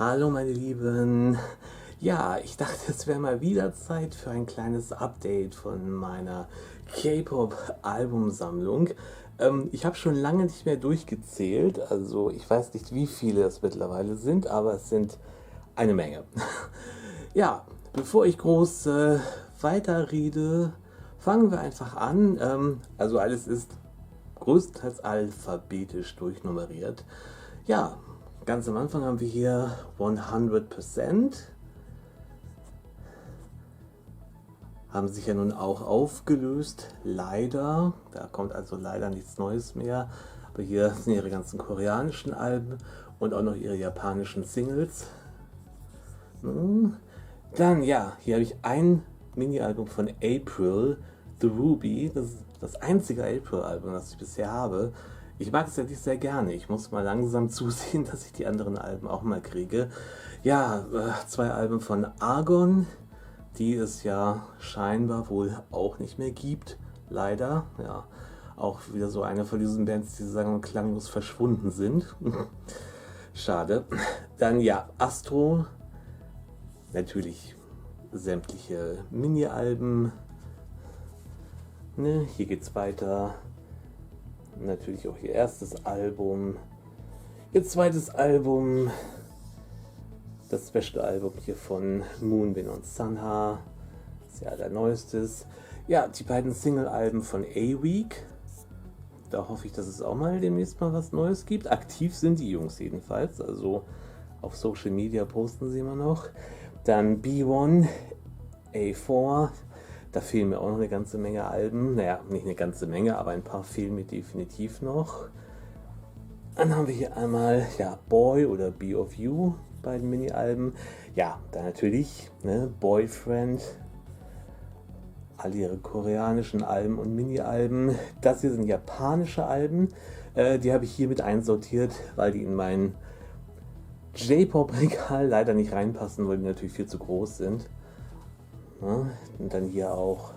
Hallo meine Lieben. Ja, ich dachte, es wäre mal wieder Zeit für ein kleines Update von meiner K-Pop-Albumsammlung. Ich habe schon lange nicht mehr durchgezählt, also ich weiß nicht, wie viele es mittlerweile sind, aber es sind eine Menge. Ja, bevor ich groß weiterrede, fangen wir einfach an. Also alles ist größtenteils alphabetisch durchnummeriert. Ja, ganz am Anfang haben wir hier 100%. Haben sich ja nun auch aufgelöst, leider. Da kommt also leider nichts Neues mehr. Aber hier sind ihre ganzen koreanischen Alben und auch noch ihre japanischen Singles. Dann, ja, hier habe ich ein Mini-Album von April, The Ruby. Das ist das einzige April-Album, das ich bisher habe. Ich mag es ja nicht sehr gerne. Ich muss mal langsam zusehen, dass ich die anderen Alben auch mal kriege. Ja, zwei Alben von Argon, die es ja scheinbar wohl auch nicht mehr gibt. Leider. Ja, auch wieder so eine von diesen Bands, die sagen und klanglos verschwunden sind. Schade. Dann ja, Astro. Natürlich sämtliche Mini-Alben. Ne, hier geht's weiter. Natürlich auch ihr erstes Album. Ihr zweites Album. Das Special-Album hier von Moonbin und Sunha. Das ist ja der neuestes. Ja, die beiden Single-Alben von A-Week. Da hoffe ich, dass es auch mal demnächst mal was Neues gibt. Aktiv sind die Jungs jedenfalls. Also auf Social Media posten sie immer noch. Dann B1, A4. Da fehlen mir auch noch eine ganze Menge Alben. Naja, nicht eine ganze Menge, aber ein paar fehlen mir definitiv noch. Dann haben wir hier einmal ja, Boy oder Be of You, beiden Mini-Alben. Ja, dann natürlich ne, Boyfriend. Alle ihre koreanischen Alben und Mini-Alben. Das hier sind japanische Alben. Die habe ich hier mit einsortiert, weil die in mein J-Pop-Regal leider nicht reinpassen, weil die natürlich viel zu groß sind. Ja, und dann hier auch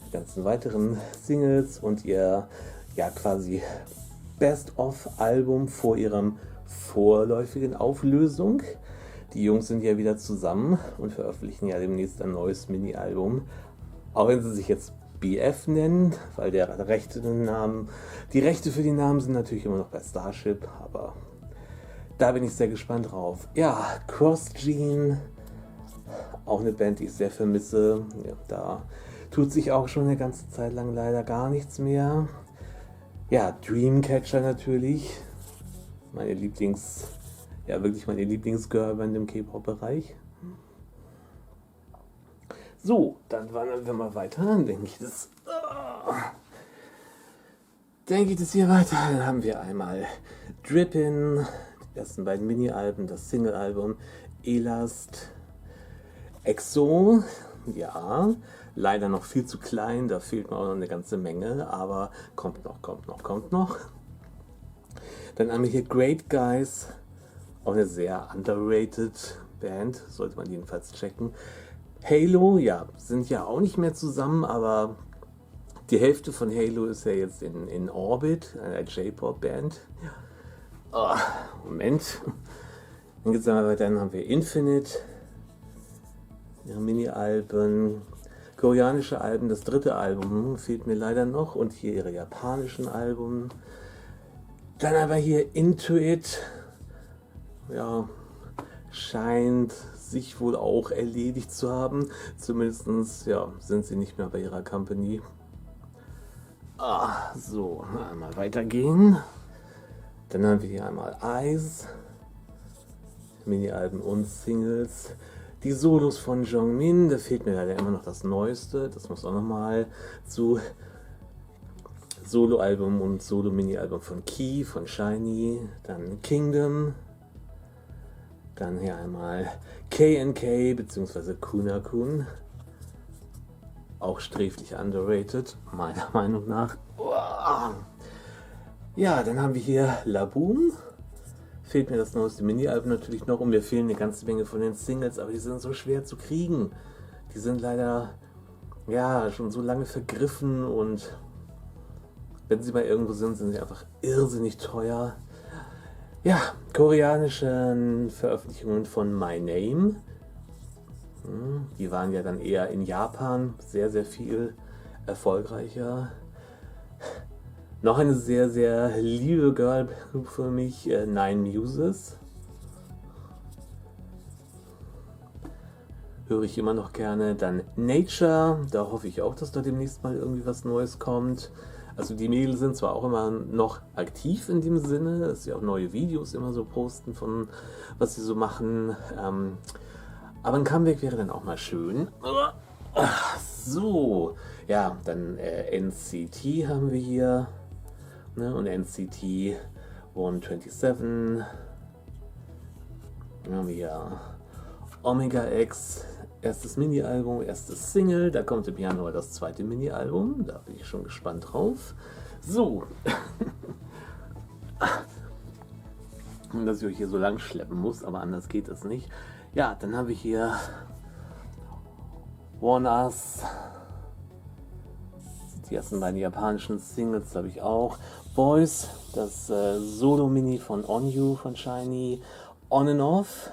die ganzen weiteren Singles und ihr ja quasi Best-of-Album vor ihrem vorläufigen Auflösung. Die Jungs sind ja wieder zusammen und veröffentlichen ja demnächst ein neues Mini-Album. Auch wenn sie sich jetzt BF nennen, weil die Rechte für die Namen sind natürlich immer noch bei Starship, aber da bin ich sehr gespannt drauf. Ja, Cross Gene, auch eine Band, die ich sehr vermisse. Ja, da tut sich auch schon eine ganze Zeit lang leider gar nichts mehr. Ja, Dreamcatcher natürlich. Meine wirklich meine Lieblingsgirlband im K-Pop-Bereich. So, dann wandern wir mal weiter. Dann denke ich das hier weiter. Dann haben wir einmal Drippin', die ersten beiden Mini-Alben, das Single-Album, Elast, EXO, ja, leider noch viel zu klein, da fehlt mir auch noch eine ganze Menge, aber kommt noch. Dann haben wir hier Great Guys, auch eine sehr underrated Band, sollte man jedenfalls checken. Halo, ja, sind ja auch nicht mehr zusammen, aber die Hälfte von Halo ist ja jetzt in Orbit, einer J-Pop-Band. Oh, Moment. Dann geht's weiter, dann haben wir Infinite, ja, Mini-Alben, koreanische Alben, das dritte Album fehlt mir leider noch und hier ihre japanischen Alben. Dann aber hier Intuit, ja, scheint sich wohl auch erledigt zu haben. Zumindest ja, sind sie nicht mehr bei ihrer Company. So, einmal weitergehen. Dann haben wir hier einmal Eyes, Mini-Alben und Singles. Die Solos von Jongmin, da fehlt mir leider immer noch das Neueste. Das muss auch nochmal zu Solo-Album und Solo-Mini-Album von Key, von Shiny. Dann Kingdom. Dann hier einmal KNK bzw. Kunakun. Auch sträflich underrated, meiner Meinung nach. Ja, dann haben wir hier Laboon. Fehlt mir das neueste Mini-Album natürlich noch und mir fehlen eine ganze Menge von den Singles, aber die sind so schwer zu kriegen. Die sind leider ja schon so lange vergriffen und wenn sie mal irgendwo sind, sind sie einfach irrsinnig teuer. Ja, koreanischen Veröffentlichungen von My Name. Die waren ja dann eher in Japan sehr, sehr viel erfolgreicher. Noch eine sehr, sehr liebe Girl-Group für mich, Nine Muses. Höre ich immer noch gerne. Dann Nature, da hoffe ich auch, dass da demnächst mal irgendwie was Neues kommt. Also die Mädels sind zwar auch immer noch aktiv in dem Sinne, dass sie auch neue Videos immer so posten von was sie so machen. Aber ein Comeback wäre dann auch mal schön. So, ja, dann NCT haben wir hier. Ne? Und NCT 127. Dann haben wir hier Omega X, erstes Mini-Album, erstes Single. Da kommt im Januar das zweite Mini-Album. Da bin ich schon gespannt drauf. So. Dass ich euch hier so lang schleppen muss, aber anders geht es nicht. Ja, dann habe ich hier One Us. Die ersten beiden japanischen Singles habe ich auch. Boys, das Solo-Mini von On You von SHINee. On and Off.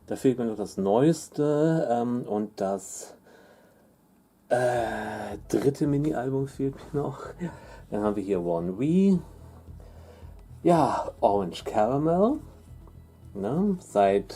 Da fehlt mir noch das Neueste und das dritte Mini-Album fehlt mir noch. Dann haben wir hier One We. Ja, Orange Caramel. Ne? Seit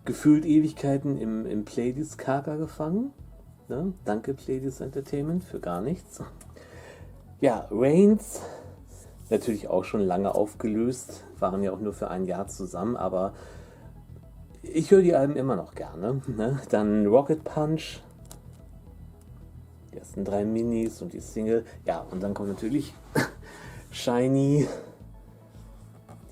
gefühlt Ewigkeiten im Playdisk-Kaker gefangen. Ne? Danke Playdisk Entertainment für gar nichts. Ja, Reigns. Natürlich auch schon lange aufgelöst. Waren ja auch nur für ein Jahr zusammen, aber ich höre die Alben immer noch gerne. Ne? Dann Rocket Punch. Die ersten 3 Minis und die Single. Ja, und dann kommt natürlich SHINee.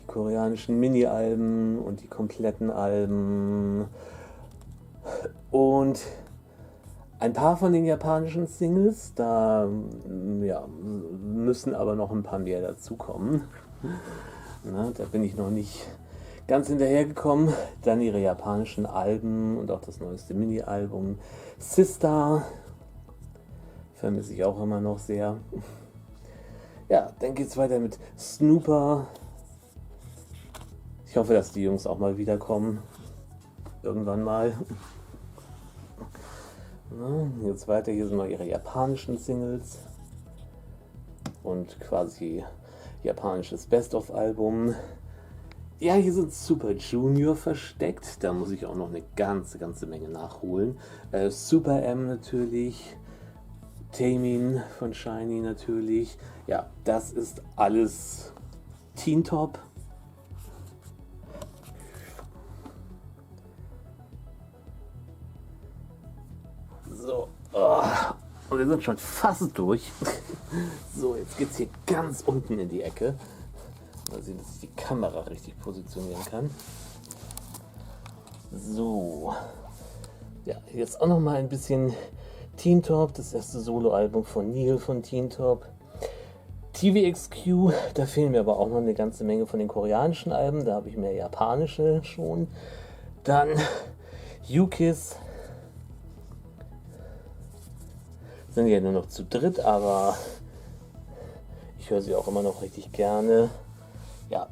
Die koreanischen Mini-Alben und die kompletten Alben. Und ein paar von den japanischen Singles. Da ja, müssen aber noch ein paar mehr dazukommen. Na, da bin ich noch nicht ganz hinterhergekommen. Dann ihre japanischen Alben und auch das neueste Mini-Album Sister. Vermisse ich auch immer noch sehr. Ja, dann geht's weiter mit Snooper. Ich hoffe, dass die Jungs auch mal wiederkommen. Irgendwann mal. Na, jetzt weiter, hier sind noch ihre japanischen Singles. Und quasi japanisches Best-of-Album. Ja, hier sind Super Junior versteckt. Da muss ich auch noch eine ganze Menge nachholen. Super M natürlich. Taemin von SHINee natürlich. Ja, das ist alles Teen Top. So. Oh. Und wir sind schon fast durch. So, jetzt geht's hier ganz unten in die Ecke. Mal sehen, dass ich die Kamera richtig positionieren kann. So. Ja, jetzt auch noch mal ein bisschen Teen Top, das erste Soloalbum von Neil von Teen Top. TVXQ, da fehlen mir aber auch noch eine ganze Menge von den koreanischen Alben, da habe ich mehr japanische schon. Dann U-Kiss. Sind ja nur noch zu dritt, aber ich höre sie auch immer noch richtig gerne. Ja,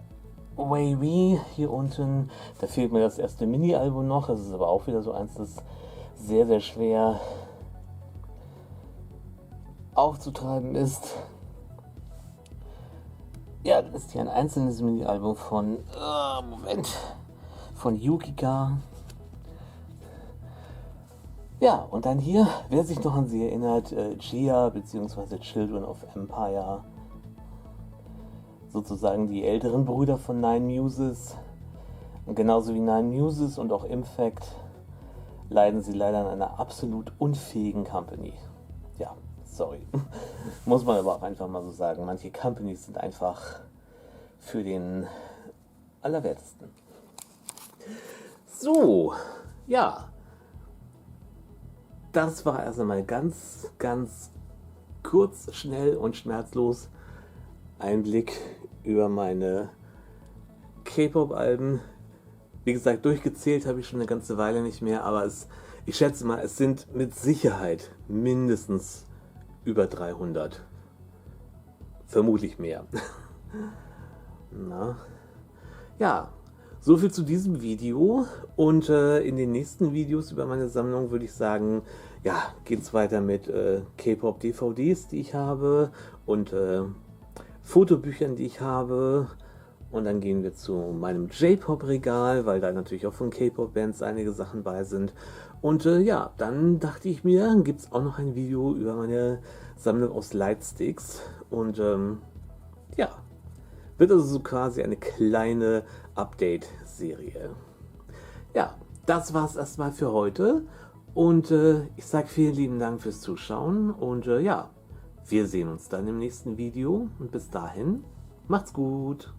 Wavy hier unten, da fehlt mir das erste Mini-Album noch, das ist aber auch wieder so eins, das sehr, sehr schwer aufzutreiben ist. Ja, dann ist hier ein einzelnes Mini-Album von, von Yukika. Ja, und dann hier, wer sich noch an sie erinnert, Gia bzw. Children of Empire. Sozusagen die älteren Brüder von Nine Muses. Und genauso wie Nine Muses und auch Impact leiden sie leider an einer absolut unfähigen Company. Ja, sorry. Muss man aber auch einfach mal so sagen. Manche Companies sind einfach für den Allerwertesten. So, ja. Das war erst einmal ganz kurz, schnell und schmerzlos Einblick über meine K-Pop-Alben. Wie gesagt, durchgezählt habe ich schon eine ganze Weile nicht mehr, aber ich schätze mal, es sind mit Sicherheit mindestens über 300. Vermutlich mehr. Na? Ja, so viel zu diesem Video und in den nächsten Videos über meine Sammlung würde ich sagen, ja, geht es weiter mit K-Pop-DVDs, die ich habe und Fotobüchern, die ich habe. Und dann gehen wir zu meinem J-Pop-Regal, weil da natürlich auch von K-Pop-Bands einige Sachen bei sind. Und ja, dann dachte ich mir, gibt es auch noch ein Video über meine Sammlung aus Lightsticks. Und ja, wird also so quasi eine kleine Update-Serie. Ja, das war's erstmal für heute. Und ich sage vielen lieben Dank fürs Zuschauen. Und ja, wir sehen uns dann im nächsten Video. Und bis dahin, macht's gut.